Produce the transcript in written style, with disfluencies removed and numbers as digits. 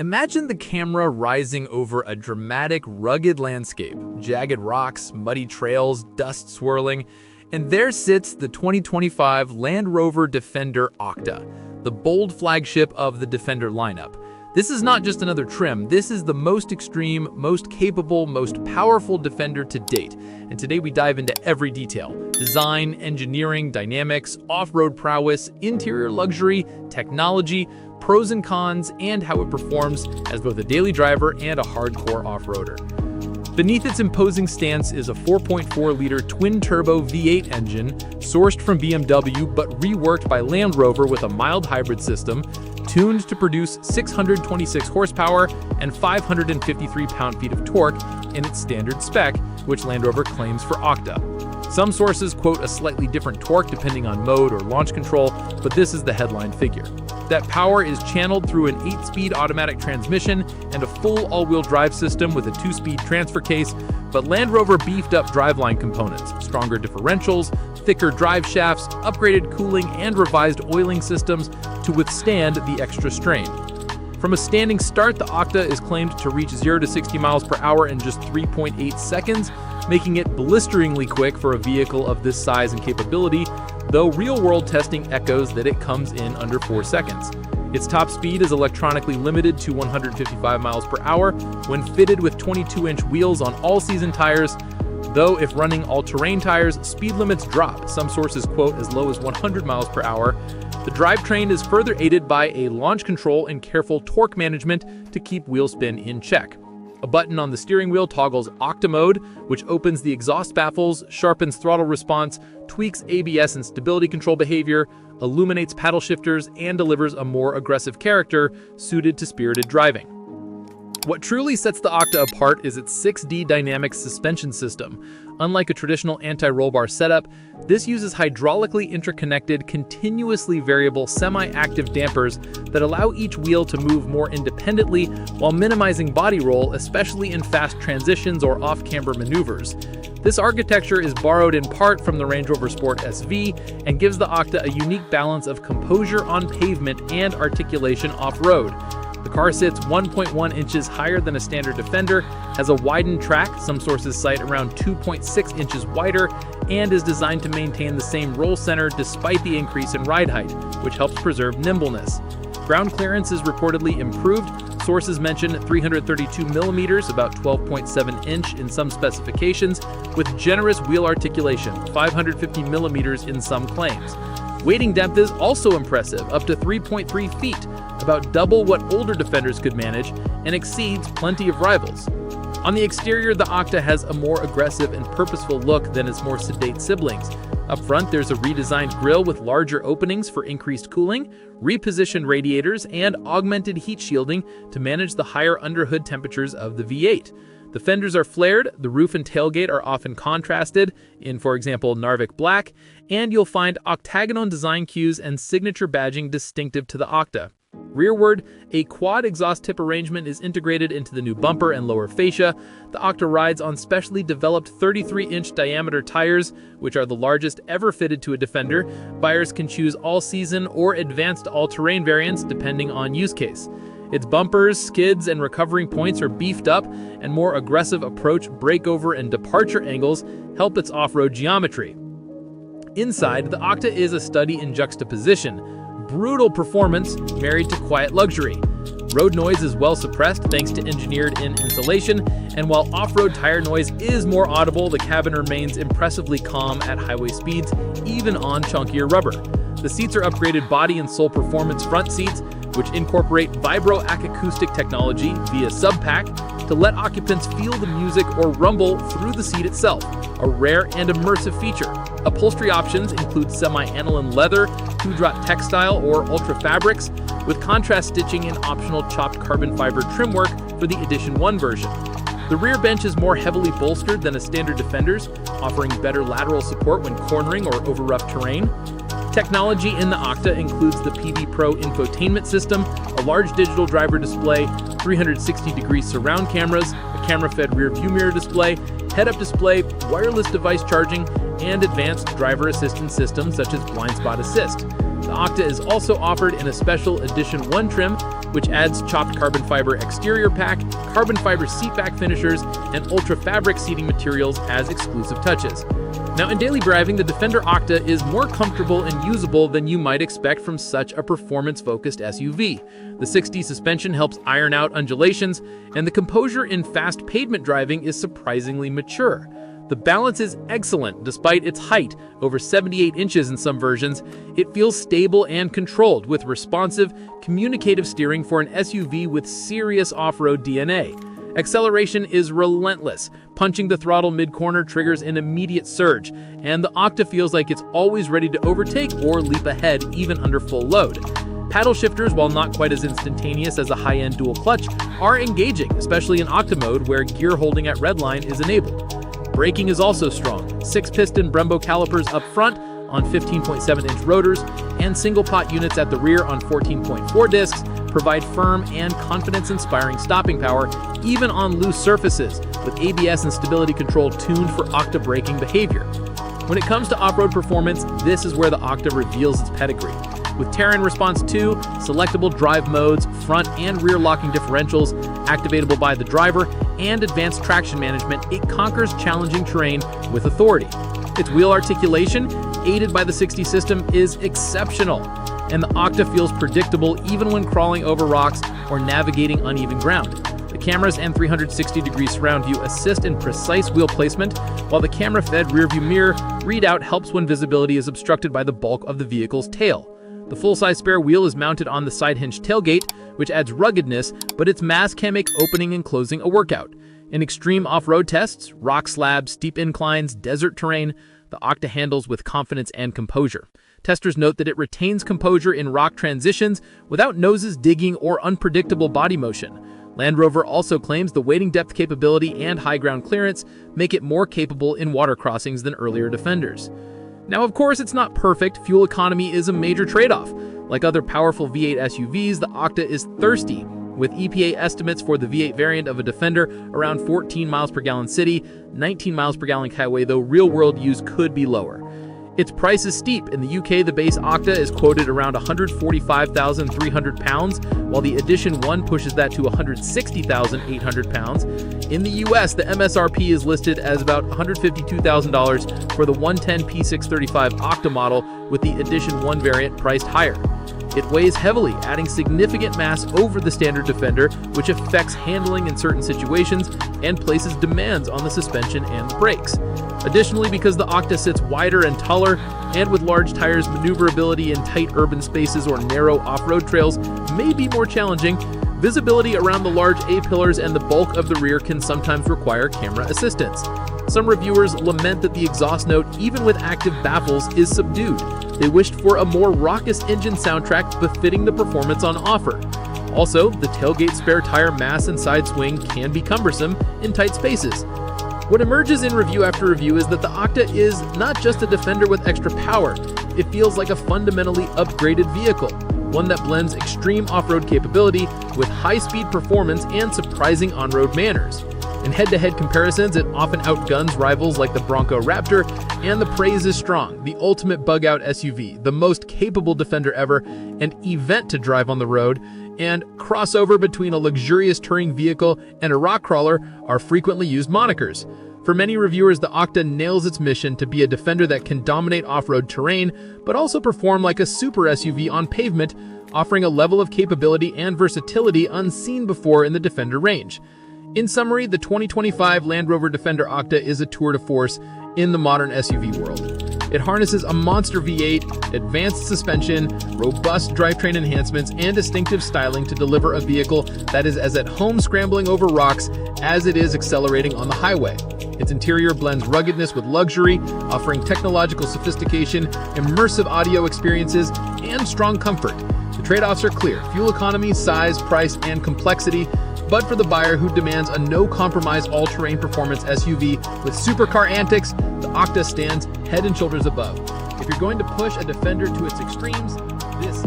Imagine the camera rising over a dramatic, rugged landscape, jagged rocks, muddy trails, dust swirling, and there sits the 2025 Land Rover Defender Octa, the bold flagship of the Defender lineup. This is not just another trim, this is the most extreme, most capable, most powerful Defender to date. And today we dive into every detail: design, engineering, dynamics, off-road prowess, interior luxury, technology, pros and cons, and how it performs as both a daily driver and a hardcore off-roader. Beneath its imposing stance is a 4.4-liter twin-turbo V8 engine, sourced from BMW but reworked by Land Rover with a mild hybrid system, tuned to produce 626 horsepower and 553 pound-feet of torque in its standard spec, which Land Rover claims for Octa. Some sources quote a slightly different torque depending on mode or launch control, but this is the headline figure. That power is channeled through an 8-speed automatic transmission and a full all-wheel drive system with a 2-speed transfer case, but Land Rover beefed up driveline components, stronger differentials, thicker drive shafts, upgraded cooling, and revised oiling systems to withstand the extra strain. From a standing start, the Octa is claimed to reach 0 to 60 miles per hour in just 3.8 seconds, making it blisteringly quick for a vehicle of this size and capability, though real-world testing echoes that it comes in under 4 seconds. Its top speed is electronically limited to 155 miles per hour when fitted with 22-inch wheels on all-season tires, though if running all-terrain tires, speed limits drop, some sources quote as low as 100 miles per hour. The drivetrain is further aided by a launch control and careful torque management to keep wheel spin in check. A button on the steering wheel toggles Octa mode, which opens the exhaust baffles, sharpens throttle response, tweaks ABS and stability control behavior, illuminates paddle shifters, and delivers a more aggressive character suited to spirited driving. What truly sets the Octa apart is its 6D dynamic suspension system. Unlike a traditional anti-roll bar setup, this uses hydraulically interconnected, continuously variable semi-active dampers that allow each wheel to move more independently while minimizing body roll, especially in fast transitions or off-camber maneuvers. This architecture is borrowed in part from the Range Rover Sport SV and gives the Octa a unique balance of composure on pavement and articulation off-road. The car sits 1.1 inches higher than a standard Defender, has a widened track, some sources cite around 2.6 inches wider, and is designed to maintain the same roll center despite the increase in ride height, which helps preserve nimbleness. Ground clearance is reportedly improved. Sources mention 332 millimeters, about 12.7 inch in some specifications, with generous wheel articulation, 550 millimeters in some claims. Weighting depth is also impressive, up to 3.3 feet, about double what older Defenders could manage, and exceeds plenty of rivals. On the exterior, the Octa has a more aggressive and purposeful look than its more sedate siblings. Up front, there's a redesigned grille with larger openings for increased cooling, repositioned radiators, and augmented heat shielding to manage the higher underhood temperatures of the V8. The fenders are flared, the roof and tailgate are often contrasted in, for example, Narvik black, and you'll find octagonal design cues and signature badging distinctive to the Octa. Rearward, a quad exhaust tip arrangement is integrated into the new bumper and lower fascia. The Octa rides on specially developed 33-inch diameter tires, which are the largest ever fitted to a Defender. Buyers can choose all-season or advanced all-terrain variants depending on use case. Its bumpers, skids, and recovering points are beefed up, and more aggressive approach, breakover, and departure angles help its off-road geometry. Inside, the Octa is a study in juxtaposition. Brutal performance married to quiet luxury. Road noise is well suppressed thanks to engineered-in insulation, and while off-road tire noise is more audible, the cabin remains impressively calm at highway speeds, even on chunkier rubber. The seats are upgraded body and sole performance front seats, which incorporate vibro-acoustic technology via subpack to let occupants feel the music or rumble through the seat itself, a rare and immersive feature. Upholstery options include semi-aniline leather, two-drop textile, or ultra fabrics, with contrast stitching and optional chopped carbon fiber trim work for the Edition 1 version. The rear bench is more heavily bolstered than a standard Defender's, offering better lateral support when cornering or over rough terrain. Technology in the Octa includes the PV Pro infotainment system, a large digital driver display, 360-degree surround cameras, a camera-fed rear view mirror display, head-up display, wireless device charging, and advanced driver assistance systems such as blind spot assist. The Octa is also offered in a special Edition 1 trim, which adds chopped carbon fiber exterior pack, carbon fiber seat back finishers, and ultra fabric seating materials as exclusive touches. Now, in daily driving, the Defender Octa is more comfortable and usable than you might expect from such a performance-focused SUV. The 6D suspension helps iron out undulations, and the composure in fast pavement driving is surprisingly mature. The balance is excellent despite its height, over 78 inches in some versions. It feels stable and controlled, with responsive, communicative steering for an SUV with serious off-road DNA. Acceleration is relentless. Punching the throttle mid-corner triggers an immediate surge, and the Octa feels like it's always ready to overtake or leap ahead even under full load. Paddle shifters, while not quite as instantaneous as a high-end dual clutch, are engaging, especially in Octa mode where gear holding at redline is enabled. Braking is also strong. 6-piston Brembo calipers up front on 15.7-inch rotors and single-pot units at the rear on 14.4 discs provide firm and confidence-inspiring stopping power even on loose surfaces, with ABS and stability control tuned for Octa braking behavior. When it comes to off-road performance, this is where the Octa reveals its pedigree. With Terrain Response 2, selectable drive modes, front and rear locking differentials, activatable by the driver, and advanced traction management, it conquers challenging terrain with authority. Its wheel articulation, aided by the 6D system, is exceptional, and the Octa feels predictable even when crawling over rocks or navigating uneven ground. The cameras and 360-degree surround view assist in precise wheel placement, while the camera-fed rearview mirror readout helps when visibility is obstructed by the bulk of the vehicle's tail. The full-size spare wheel is mounted on the side-hinge tailgate, which adds ruggedness, but its mass can make opening and closing a workout. In extreme off-road tests, rock slabs, steep inclines, desert terrain, the Octa handles with confidence and composure. Testers note that it retains composure in rock transitions without noses digging or unpredictable body motion. Land Rover also claims the wading depth capability and high ground clearance make it more capable in water crossings than earlier Defenders. Now, of course, it's not perfect. Fuel economy is a major trade-off. Like other powerful V8 SUVs, the Octa is thirsty, with EPA estimates for the V8 variant of a Defender around 14 miles per gallon city, 19 miles per gallon highway, though real-world use could be lower. Its price is steep. In the UK, the base Octa is quoted around £145,300, while the Edition 1 pushes that to £160,800. In the US, the MSRP is listed as about $152,000 for the 110 P635 Octa model, with the Edition 1 variant priced higher. It weighs heavily, adding significant mass over the standard Defender, which affects handling in certain situations and places demands on the suspension and the brakes. Additionally, because the Octa sits wider and taller, and with large tires, maneuverability in tight urban spaces or narrow off-road trails may be more challenging. Visibility around the large A-pillars and the bulk of the rear can sometimes require camera assistance. Some reviewers lament that the exhaust note, even with active baffles, is subdued. They wished for a more raucous engine soundtrack befitting the performance on offer. Also, the tailgate spare tire mass and side swing can be cumbersome in tight spaces. What emerges in review after review is that the Octa is not just a Defender with extra power. It feels like a fundamentally upgraded vehicle, one that blends extreme off-road capability with high-speed performance and surprising on-road manners. In head-to-head comparisons, it often outguns rivals like the Bronco Raptor, and the praise is strong. The ultimate bug-out SUV, the most capable Defender ever, an event to drive on the road, and crossover between a luxurious touring vehicle and a rock crawler are frequently used monikers. For many reviewers, the Octa nails its mission to be a Defender that can dominate off-road terrain, but also perform like a super SUV on pavement, offering a level of capability and versatility unseen before in the Defender range. In summary, the 2025 Land Rover Defender Octa is a tour de force in the modern SUV world. It harnesses a monster V8, advanced suspension, robust drivetrain enhancements, and distinctive styling to deliver a vehicle that is as at home scrambling over rocks as it is accelerating on the highway. Its interior blends ruggedness with luxury, offering technological sophistication, immersive audio experiences, and strong comfort. The trade-offs are clear: fuel economy, size, price, and complexity. But for the buyer who demands a no-compromise all-terrain performance SUV with supercar antics, the Octa stands head and shoulders above. If you're going to push a Defender to its extremes, this